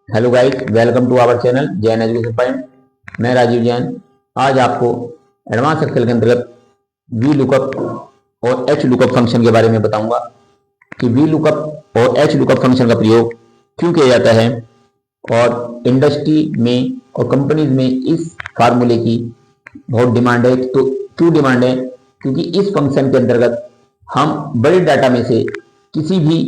Hello guys, welcome to our channel Jain education point. मैं राजीव जैन। आज आपको एडवांस एक्सेल के अंतर्गत वी लुकअप और एच लुकअप फंक्शन के बारे में बताऊंगा कि वी लुकअप और एच लुकअप फंक्शन का प्रयोग क्यों किया जाता है और इंडस्ट्री में और कंपनीज में इस फार्मूले की बहुत डिमांड है। तो क्यों डिमांड है? क्योंकि इस फंक्शन के अंतर्गत हम बड़े डाटा में से किसी भी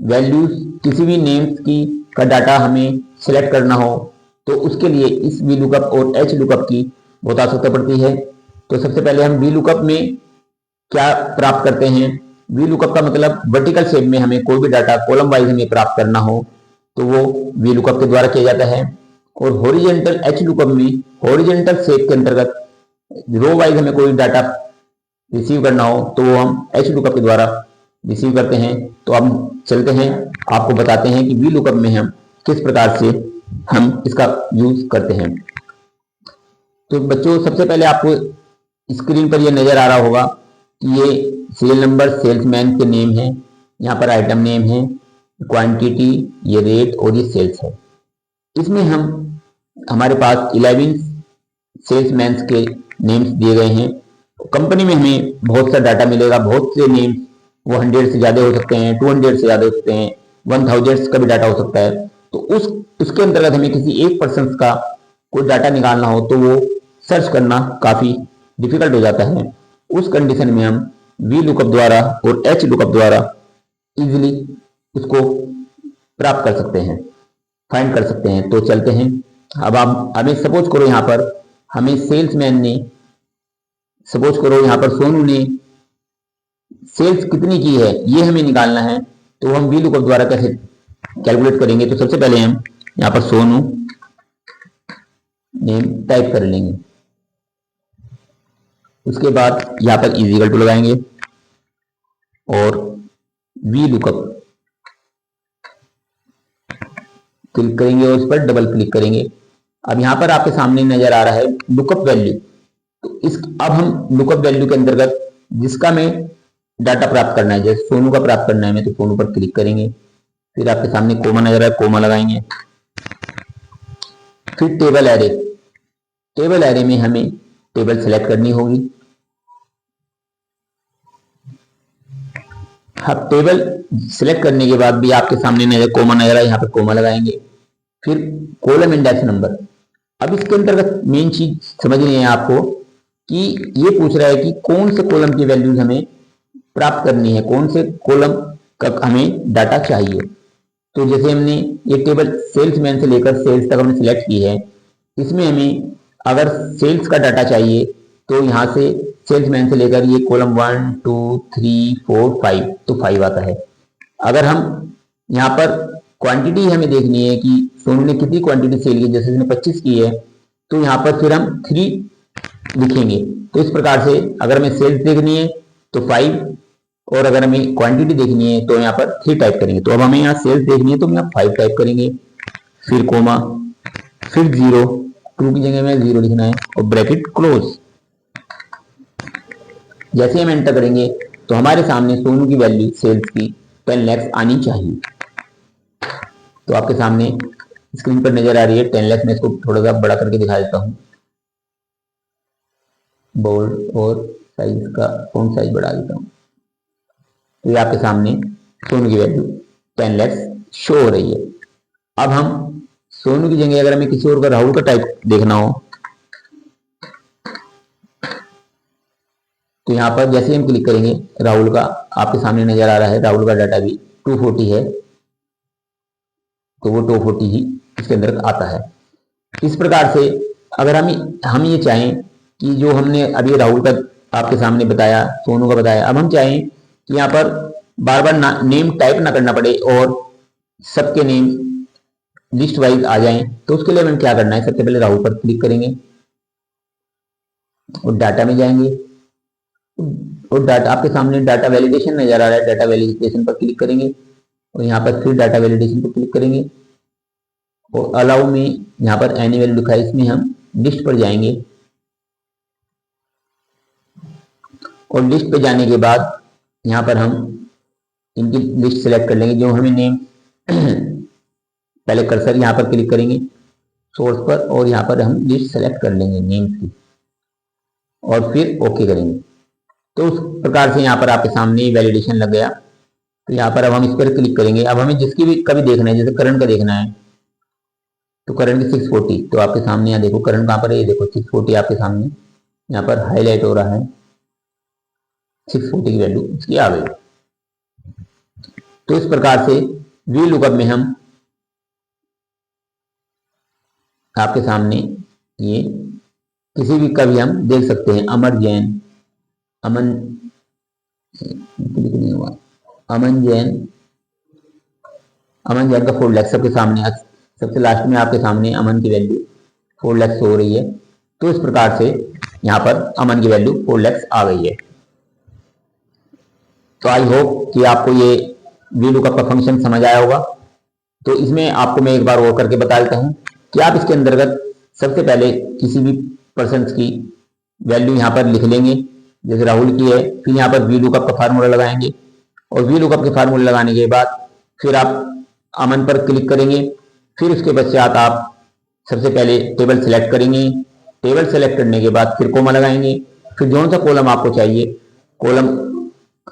वैल्यूज, किसी भी नेम्स की का डाटा हमें सिलेक्ट करना हो तो उसके लिए इस वी लुकअप और एच लुकअप की बहुत आवश्यकता पड़ती है। तो सबसे पहले हम वी लुकअप में क्या प्राप्त करते हैं? वी लुकअप का मतलब वर्टिकल शेप में हमें कोई भी डाटा कॉलम वाइज हमें प्राप्त करना हो तो वो वी लुकअप के द्वारा किया जाता है। और हॉरिजेंटल एच लुकअप में हॉरिजेंटल शेप के अंतर्गत रो वाइज हमें कोई डाटा रिसीव करना हो तो वो हम एच लुकअप के द्वारा रिसीव करते हैं। तो अब चलते हैं, आपको बताते हैं कि वी लुकअप में हम किस प्रकार से हम इसका यूज करते हैं। तो बच्चों, सबसे पहले आपको स्क्रीन पर ये नजर आ रहा होगा कि ये सीरियल नंबर सेल्समैन के नेम है, यहाँ पर आइटम नेम है, क्वांटिटी, ये रेट और ये सेल्स है। इसमें हम हमारे पास 11 सेल्समैन के नेम्स दिए गए हैं। कंपनी में हमें बहुत सा डाटा मिलेगा, बहुत से नेम्स, वो 100 से ज्यादा हो सकते हैं, 200 से ज्यादा हो सकते हैं, 1000 का भी डाटा हो सकता है। तो उसके अंतर्गत हमें किसी एक पर्सन का कोई डाटा निकालना हो तो वो सर्च करना काफी डिफिकल्ट हो जाता है। उस कंडीशन में हम वी लुकअप द्वारा और एच लुकअप द्वारा इजिली उसको प्राप्त कर सकते हैं, फाइंड कर सकते हैं। तो चलते हैं। अब आप हमें सपोज करो, यहाँ पर हमें सेल्समैन ने, सपोज करो यहाँ पर सोनू ने सेल्स कितनी की है ये हमें निकालना है। तो हम वी लुकअप द्वारा कैसे कैलकुलेट करेंगे? तो सबसे पहले हम यहाँ पर सोनू नेम टाइप कर लेंगे, उसके बाद यहाँ पर इजिकल टू लगाएंगे और वी लुकअप क्लिक करेंगे और उस पर डबल क्लिक करेंगे। अब यहाँ पर आपके सामने नजर आ रहा है लुकअप वैल्यू। तो इस अब हम लुकअप वैल्यू के अंतर्गत जिसका में डाटा प्राप्त करना है, जैसे सोनू का प्राप्त करना है हमें, तो सोनू पर क्लिक करेंगे। फिर आपके सामने कोमा नजर आ रहा है, कोमा लगाएंगे। फिर टेबल एरे, टेबल एरे में हमें टेबल सेलेक्ट करनी होगी। अब टेबल सिलेक्ट करने के बाद भी आपके सामने नजर कोमा नजर आ रहा है, यहाँ पर कोमा लगाएंगे। फिर कॉलम इंडेक्स नंबर। अब इसके अंतर्गत मेन चीज समझनी है आपको कि ये पूछ रहा है कि कौन से कॉलम की वैल्यूज हमें प्राप्त करनी है, कौन से कॉलम का हमें डाटा चाहिए। तो जैसे हमने ये टेबल सेल्समैन से लेकर सेल्स तक हमने सिलेक्ट की है, इसमें हमें अगर सेल्स का डाटा चाहिए तो यहाँ से सेल्समैन से लेकर ये कॉलम 1 2 3 4 5, तो 5 आता है। अगर हम यहाँ पर क्वांटिटी हमें देखनी है कि सोनू ने कितनी क्वांटिटी सेल की, जैसे उसने 25 की है, तो यहाँ पर फिर हम 3 लिखेंगे। तो इस प्रकार से अगर हमें सेल्स देखनी है तो 5, और अगर हमें क्वांटिटी देखनी है तो यहाँ पर 3 टाइप करेंगे। तो अब हमें यहाँ सेल्स देखनी है तो हम यहाँ 5 टाइप करेंगे, फिर कोमा, फिर 0, 2 की जगह में 0 लिखना है और ब्रैकेट क्लोज। जैसे हम एंटर करेंगे तो हमारे सामने सोनू की वैल्यू सेल्स की 10 लाख आनी चाहिए। तो आपके सामने स्क्रीन पर नजर आ रही है 10 लाख। मैं इसको थोड़ा सा बड़ा करके दिखा देता हूँ, बोल्ड, और साइज का फॉन्ट साइज बढ़ा देता हूँ। तो ये आपके सामने सोनू की वैल्यू 10 लाख शो हो रही है। अब हम सोनू की जगह अगर हमें किसी और का, राहुल का टाइप देखना हो तो यहाँ पर जैसे हम क्लिक करेंगे राहुल का, आपके सामने नजर आ रहा है राहुल का डाटा भी 240 है, तो वो 240 ही इसके अंदर आता है। इस प्रकार से अगर हम ये चाहें कि जो हमने अभी राहुल का आपके सामने बताया, सोनू का बताया, अब हम चाहें कि यहाँ पर बार बार नेम टाइप ना करना पड़े और सबके नेम लिस्ट वाइज आ जाएं, तो उसके लिए हमें क्या करना है? सबसे पहले राहुल पर क्लिक करेंगे और डाटा में जाएंगे और डाटा आपके सामने डाटा वैलिडेशन नजर आ रहा है, डाटा वैलिडेशन पर क्लिक करेंगे और यहाँ पर फिर डाटा वैलिडेशन पर क्लिक करेंगे और अलाउ में यहाँ पर एनी वैल्यू लिखा है, इसमें हम लिस्ट पर जाएंगे और लिस्ट पे जाने के बाद यहाँ पर हम इनकी लिस्ट सेलेक्ट कर लेंगे जो हमें नेम पहले कर्सर यहाँ पर क्लिक करेंगे सोर्स पर और यहाँ पर हम लिस्ट सेलेक्ट कर लेंगे नेम्स की और फिर ओके करेंगे। तो उस प्रकार से यहाँ पर आपके सामने वैलिडेशन लग गया। तो यहाँ पर अब हम इस पर क्लिक करेंगे। अब हमें जिसकी भी कभी देखना है, जैसे करंट का देखना है तो करंट की 640, तो आपके सामने यहाँ देखो करंट कहाँ पर है, ये देखो 640 आपके सामने यहाँ पर हाईलाइट हो रहा है। 640 की वैल्यू इसकी आ गई। तो इस प्रकार से वी लुकअप में हम आपके सामने ये किसी भी का भी हम देख सकते हैं। अमन जैन का 4 लाख सबके सामने, सबसे लास्ट में आपके सामने अमन की वैल्यू 4 लाख हो रही है। तो इस प्रकार से यहाँ पर अमन की वैल्यू 4 लाख आ गई है। तो आई होप कि आपको ये वी लुकअप का फंक्शन समझ आया होगा। तो इसमें आपको मैं एक बार और करके बता देता हूँ कि आप इसके अंतर्गत सबसे पहले किसी भी पर्सन की वैल्यू यहाँ पर लिख लेंगे, जैसे राहुल की है, फिर यहाँ पर वी लुकअप का फार्मूला लगाएंगे और वी लुकअप के फार्मूला लगाने के बाद फिर आप अमन पर क्लिक करेंगे। फिर उसके पश्चात आप सबसे पहले टेबल सेलेक्ट करेंगे। टेबल सेलेक्ट करने के बाद फिर कोमा लगाएंगे। फिर जो सा कॉलम आपको चाहिए कॉलम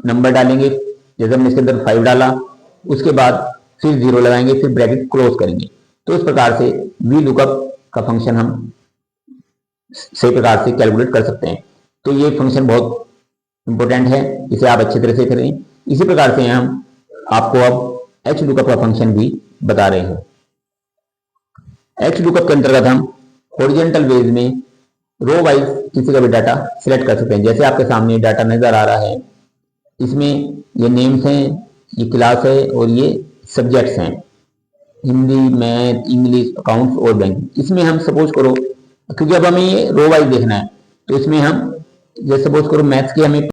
नंबर डालेंगे, जैसे हमने इसके अंदर 5 डाला, उसके बाद फिर 0 लगाएंगे, फिर ब्रैकेट क्लोज करेंगे। तो इस प्रकार से वी लुकअप का फंक्शन हम सही प्रकार से कैलकुलेट कर सकते हैं। तो ये फंक्शन बहुत इंपॉर्टेंट है, इसे आप अच्छी तरह से करें। इसी प्रकार से हम आपको अब एच लुकअप का फंक्शन भी बता रहे हैं। एच लुकअप के अंतर्गत हम हॉरिजॉन्टल वेज में रो वाइज किसी का भी डाटा सिलेक्ट कर सकते हैं। जैसे आपके सामने डाटा नजर आ रहा है, इसमें ये नेम्स हैं, ये क्लास है और ये सब्जेक्ट्स हैं, हिंदी, मैथ, इंग्लिश, अकाउंट्स और बैंकिंग। इसमें हम सपोज करो, क्योंकि अब हमें ये रो वाइज देखना है, तो इसमें हम जैसे सपोज करो मैथ्स की हमें